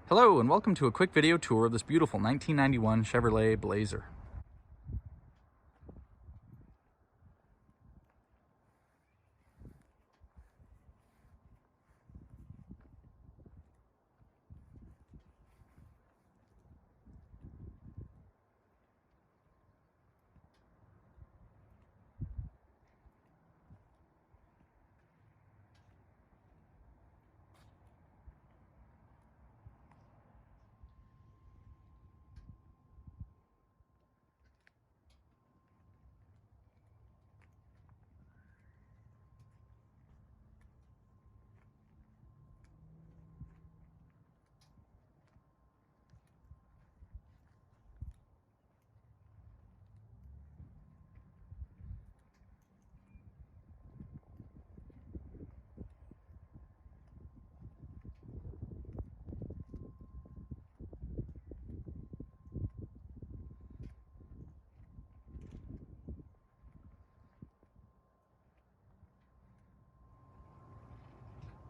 Hello and welcome to a quick video tour of this beautiful 1991 Chevrolet Blazer.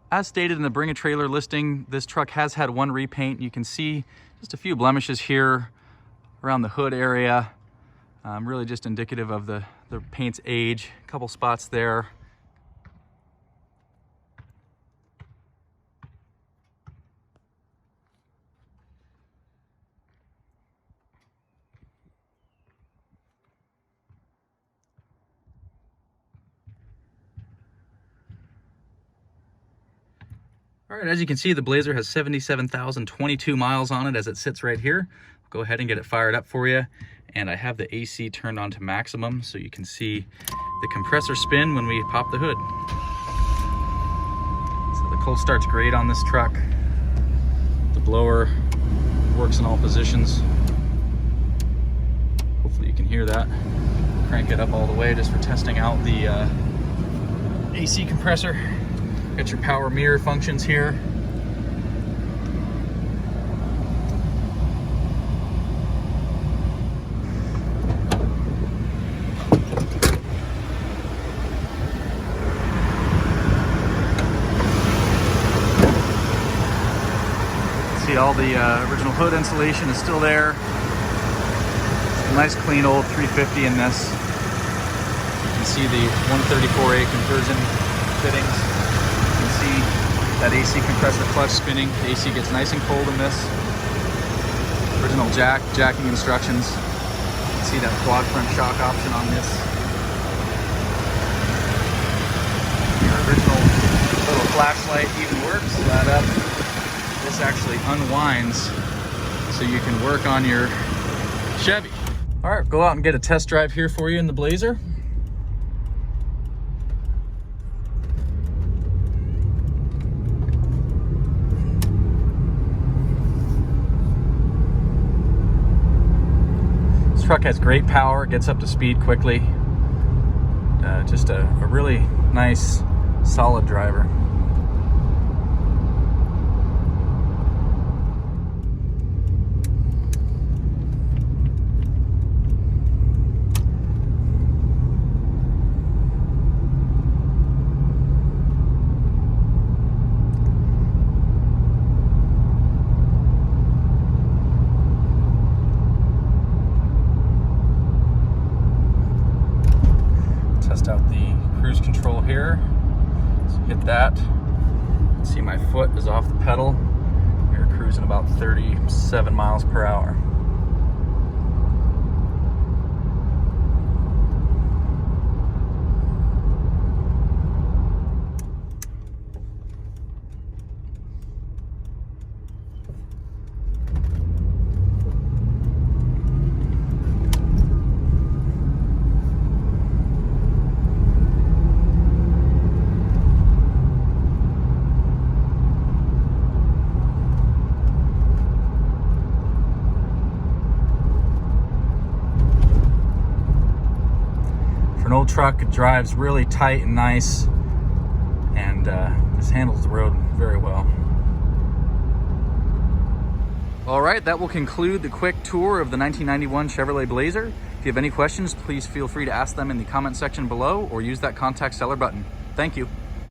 As stated in the Bring a Trailer listing, this truck has had one repaint. You can see just a few blemishes here around the hood area. Really just indicative of the paint's age. A couple spots there. All right, as you can see, the Blazer has 77,022 miles on it as it sits right here. I'll go ahead and get it fired up for you. And I have the AC turned on to maximum so you can see the compressor spin when we pop the hood. So the cold start's great on this truck. The blower works in all positions. Hopefully you can hear that. Crank it up all the way just for testing out the AC compressor. Got your power mirror functions here. See, all the original hood insulation is still there. A nice clean old 350 in this. You can see the 134A conversion fittings. See that AC compressor clutch spinning. The AC gets nice and cold in this. Original jacking instructions. You can see that quad front shock option on this. Your original little flashlight even works. That up. This actually unwinds so you can work on your Chevy. All right, go out and get a test drive here for you in the Blazer. Truck has great power, gets up to speed quickly. Just a really nice, solid driver. Test out the cruise control here. So hit that. See, my foot is off the pedal. We're cruising about 37 miles per hour. For an old truck, it drives really tight and nice, and just handles the road very well. All right, that will conclude the quick tour of the 1991 Chevrolet Blazer. If you have any questions, please feel free to ask them in the comment section below or use that contact seller button. Thank you.